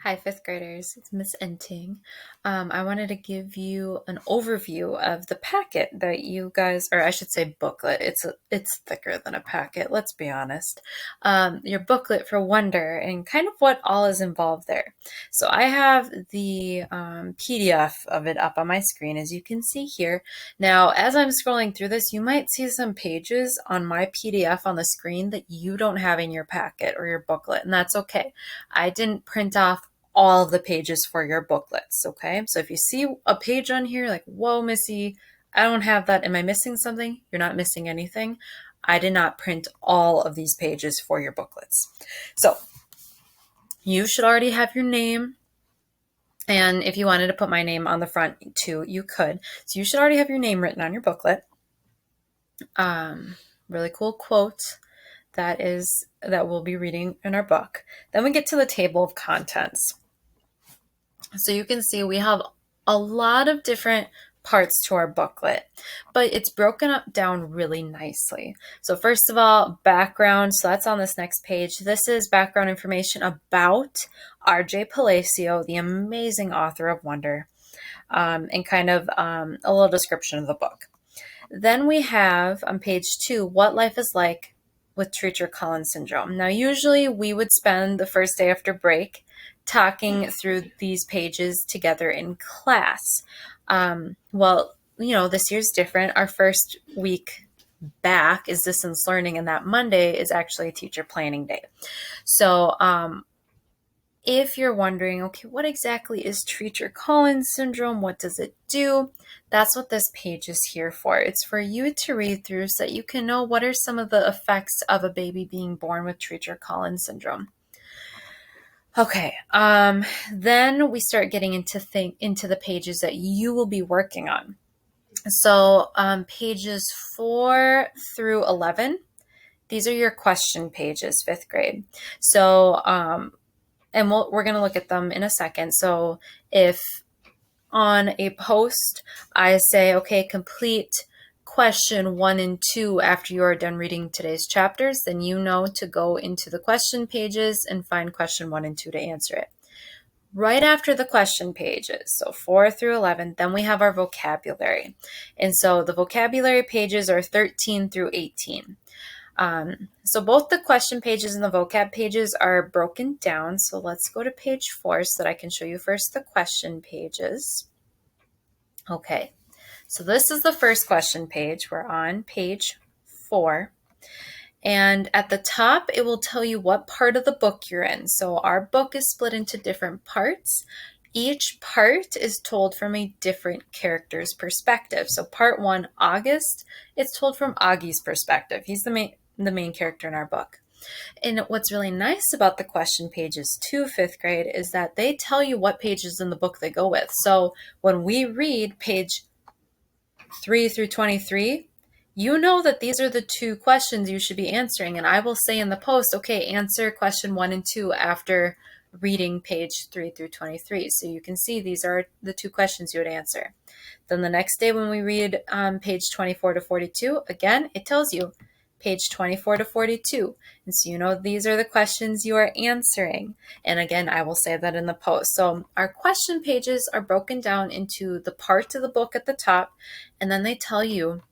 Hi, fifth graders. It's Miss Enting. I wanted to give you an overview of the packet that you guys, or I should say booklet. It's thicker than a packet, let's be honest. Your booklet for Wonder and kind of what all is involved there. So I have the PDF of it up on my screen, as you can see here. Now, as I'm scrolling through this, you might see some pages on my PDF on the screen that you don't have in your packet or your booklet, and that's okay. I didn't print off all of the pages for your booklets, okay? So if you see a page on here like, whoa, Missy, I don't have that. Am I missing something? You're not missing anything. I did not print all of these pages for your booklets. So you should already have your name. And if you wanted to put my name on the front too, you could. So you should already have your name written on your booklet. Really cool quote that we'll be reading in our book. Then we get to the table of contents. So you can see we have a lot of different parts to our booklet, but it's broken up down really nicely. So first of all, background. So that's on this next page. This is background information about R.J. Palacio, the amazing author of Wonder, and kind of a little description of the book. Then we have on page 2, what life is like with Treacher-Collins syndrome. Now, usually we would spend the first day after break talking through these pages together in class. This year's different. Our first week back is distance learning, and that Monday is actually a teacher planning day. So if you're wondering, okay, what exactly is Treacher-Collins syndrome? What does it do? That's what this page is here for. It's for you to read through so that you can know what are some of the effects of a baby being born with Treacher-Collins syndrome. Okay, then we start getting into the pages that you will be working on. So pages 4 through 11, these are your question pages, 5th grade. So and we're going to look at them in a second. So if on a post I say, okay, complete question 1 and 2 after you are done reading today's chapters, then you know to go into the question pages and find question 1 and 2 to answer it. Right after the question pages, so 4 through 11, then we have our vocabulary. And so the vocabulary pages are 13 through 18. So both the question pages and the vocab pages are broken down. So let's go to page 4 so that I can show you first the question pages. Okay, so this is the first question page. We're on page 4. And at the top, it will tell you what part of the book you're in. So our book is split into different parts. Each part is told from a different character's perspective. So part 1, August, it's told from Augie's perspective. He's the main character in our book. And what's really nice about the question pages too, 5th grade, is that they tell you what pages in the book they go with. So when we read page 3 through 23, you know that these are the 2 questions you should be answering. And I will say in the post, okay, answer question 1 and 2 after reading page 3 through 23. So you can see these are the 2 questions you would answer. Then the next day when we read page 24 to 42, again, it tells you page 24 to 42. And so you know these are the questions you are answering. And again, I will say that in the post. So our question pages are broken down into the part of the book at the top, and then they tell you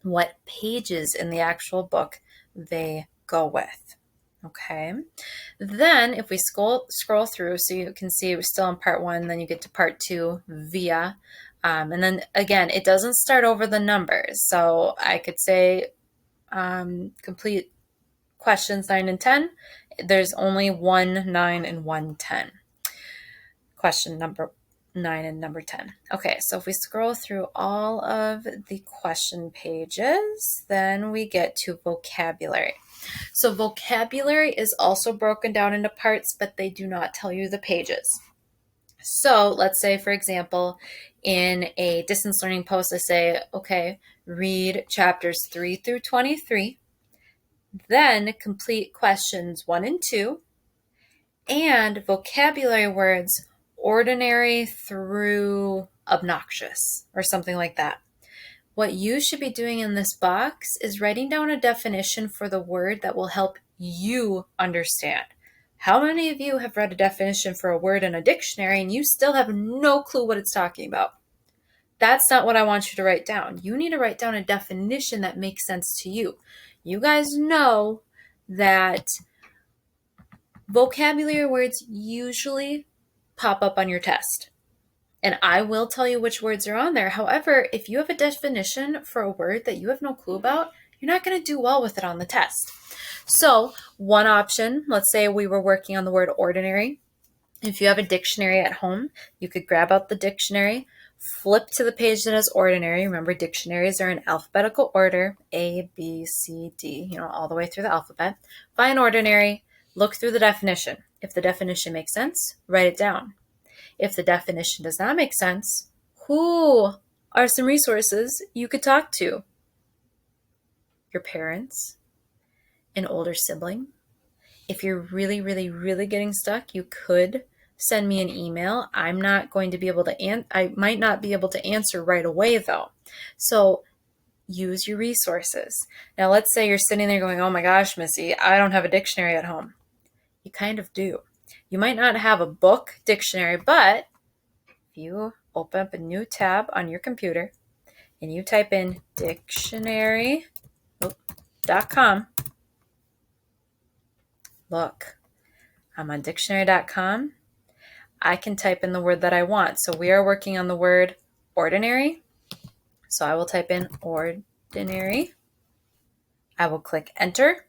what pages in the actual book they go with. Okay. Then if we scroll through, so you can see we're still in part 1, then you get to part 2, via. And then again, it doesn't start over the numbers. So I could say complete questions 9 and 10. There's only 1, 9, and 1, 10. Question number 9 and number 10. Okay, so if we scroll through all of the question pages, then we get to vocabulary. So vocabulary is also broken down into parts, but they do not tell you the pages. So let's say, for example, in a distance learning post, I say, okay, read chapters 3 through 23, then complete questions 1 and 2, and vocabulary words ordinary through obnoxious, or something like that. What you should be doing in this box is writing down a definition for the word that will help you understand How many of you have read a definition for a word in a dictionary and you still have no clue what it's talking about? That's not what I want you to write down. You need to write down a definition that makes sense to you. You guys know that vocabulary words usually pop up on your test. And I will tell you which words are on there. However, if you have a definition for a word that you have no clue about, you're not going to do well with it on the test. So, one option, let's say we were working on the word ordinary. If you have a dictionary at home, you could grab out the dictionary, flip to the page that has ordinary. Remember, dictionaries are in alphabetical order, A, B, C, D, all the way through the alphabet. Find ordinary, look through the definition. If the definition makes sense, write it down. If the definition does not make sense, who are some resources you could talk to? Your parents, an older sibling. If you're really, really, really getting stuck, you could send me an email. I might not be able to answer right away though. So use your resources. Now let's say you're sitting there going, oh my gosh, Missy, I don't have a dictionary at home. You kind of do. You might not have a book dictionary, but if you open up a new tab on your computer and you type in dictionary.com, look, I'm on dictionary.com. I can type in the word that I want. So we are working on the word ordinary. So I will type in ordinary. I will click enter.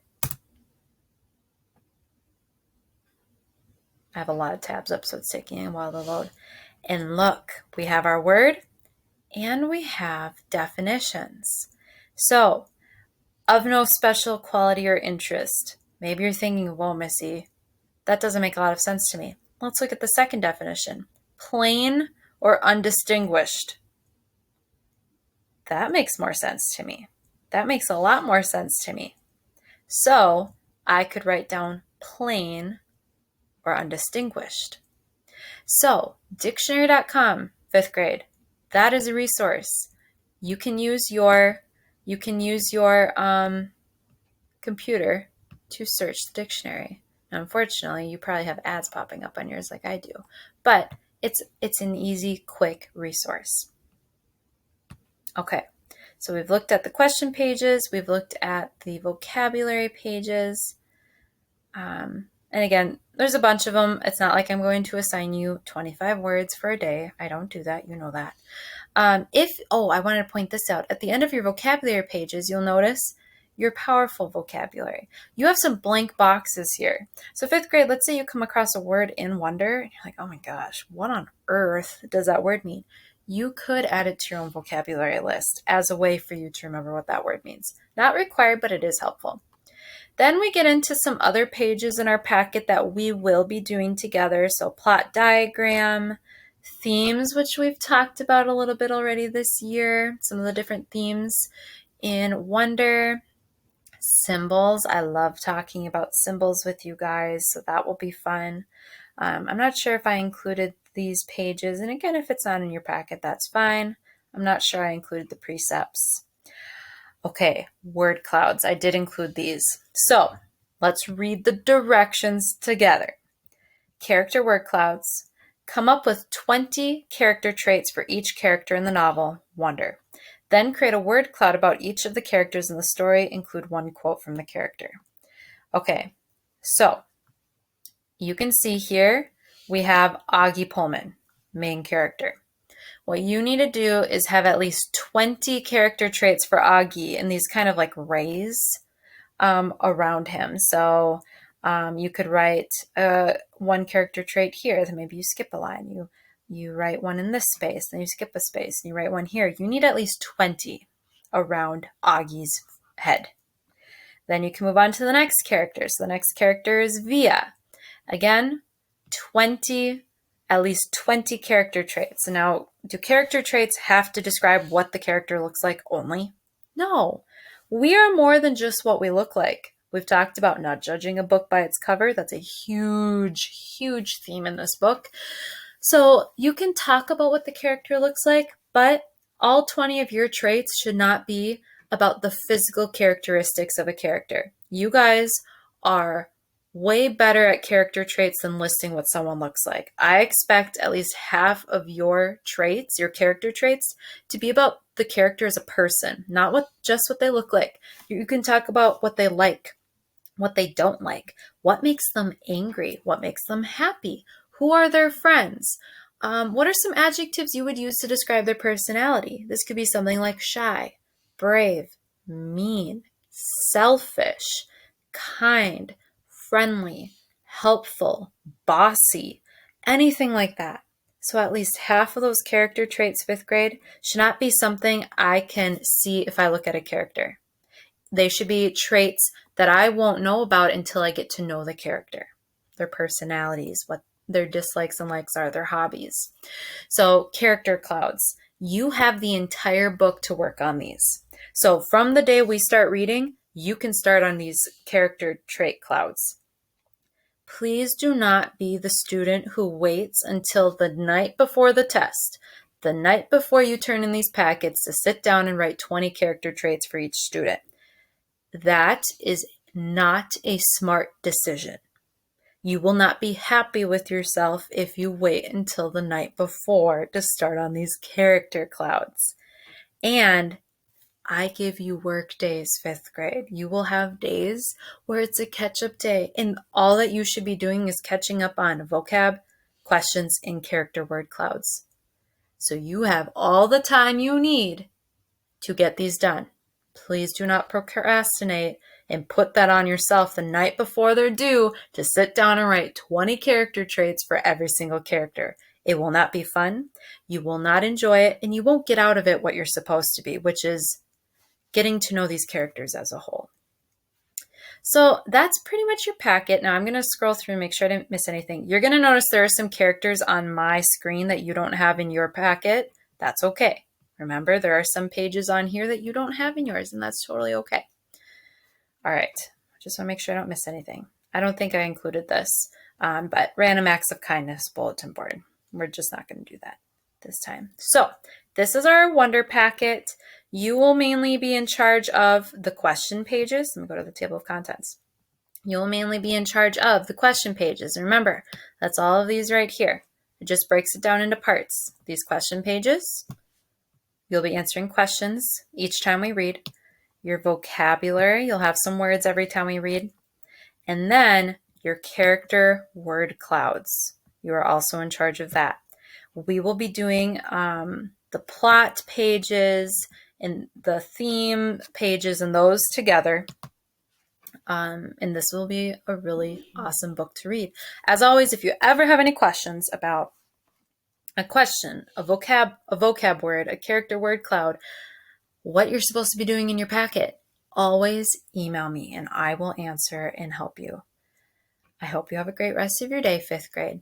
I have a lot of tabs up, so it's taking a while to load. And look, we have our word and we have definitions. So, of no special quality or interest. Maybe you're thinking, whoa, Missy, that doesn't make a lot of sense to me. Let's look at the second definition. Plain or undistinguished. That makes more sense to me. That makes a lot more sense to me. So I could write down plain or undistinguished. So dictionary.com, 5th grade, that is a resource. You can use your computer to search the dictionary. Now, unfortunately, you probably have ads popping up on yours like I do, but it's an easy, quick resource. Okay, so we've looked at the question pages, we've looked at the vocabulary pages, and again, there's a bunch of them. It's not like I'm going to assign you 25 words for a day. I don't do that, you know that. I wanted to point this out. At the end of your vocabulary pages, you'll notice your powerful vocabulary. You have some blank boxes here. So 5th grade, let's say you come across a word in Wonder, and you're like, oh my gosh, what on earth does that word mean? You could add it to your own vocabulary list as a way for you to remember what that word means. Not required, but it is helpful. Then we get into some other pages in our packet that we will be doing together. So plot diagram, themes, which we've talked about a little bit already this year, some of the different themes in Wonder. Symbols, I love talking about symbols with you guys, so that will be fun. I'm not sure if I included these pages, and again, if it's not in your packet, that's fine. I'm not sure I included the precepts. Okay, word clouds, I did include these. So let's read the directions together. Character word clouds. Come up with 20 character traits for each character in the novel, Wonder. Then create a word cloud about each of the characters in the story. Include one quote from the character. Okay, so you can see here we have Augie Pullman, main character. What you need to do is have at least 20 character traits for Augie in these kind of like rays around him. So you could write one character trait here, then maybe you skip a line. You write one in this space, then you skip a space, and you write one here. You need at least 20 around Augie's head. Then you can move on to the next character. So the next character is Via. Again, at least 20 character traits. Now, do character traits have to describe what the character looks like only? No. We are more than just what we look like. We've talked about not judging a book by its cover. That's a huge, huge theme in this book. So you can talk about what the character looks like, but all 20 of your traits should not be about the physical characteristics of a character. You guys are way better at character traits than listing what someone looks like. I expect at least half of your traits, your character traits, to be about the character as a person, not just what they look like. You can talk about what they like, what they don't like, what makes them angry, what makes them happy, who are their friends. What are some adjectives you would use to describe their personality? This could be something like shy, brave, mean, selfish, kind, friendly, helpful, bossy, anything like that. So at least half of those character traits, fifth grade, should not be something I can see if I look at a character. They should be traits that I won't know about until I get to know the character, their personalities, what their dislikes and likes are, their hobbies. So character clouds, you have the entire book to work on these. So from the day we start reading, you can start on these character trait clouds. Please do not be the student who waits until the night before the test, the night before you turn in these packets, to sit down and write 20 character traits for each student. That is not a smart decision. You will not be happy with yourself if you wait until the night before to start on these character clouds. And I give you work days, fifth grade. You will have days where it's a catch-up day, and all that you should be doing is catching up on vocab, questions, and character word clouds. So you have all the time you need to get these done. Please do not procrastinate and put that on yourself the night before they're due to sit down and write 20 character traits for every single character. It will not be fun. You will not enjoy it, and you won't get out of it what you're supposed to be, which is getting to know these characters as a whole. So that's pretty much your packet. Now I'm going to scroll through and make sure I didn't miss anything. You're going to notice there are some characters on my screen that you don't have in your packet. That's okay. Remember, there are some pages on here that you don't have in yours, and that's totally okay. All right, just want to make sure I don't miss anything. I don't think I included this, but random acts of kindness bulletin board. We're just not going to do that this time. So this is our Wonder Packet. You will mainly be in charge of the question pages. Let me go to the table of contents. You'll mainly be in charge of the question pages. And remember, that's all of these right here. It just breaks it down into parts. These question pages, you'll be answering questions each time we read. Your vocabulary, you'll have some words every time we read. And then your character word clouds. You are also in charge of that. We will be doing the plot pages and the theme pages and those together. And this will be a really awesome book to read. As always, if you ever have any questions about a question, a vocab word, a character word cloud, what you're supposed to be doing in your packet, always email me and I will answer and help you. I hope you have a great rest of your day, fifth grade.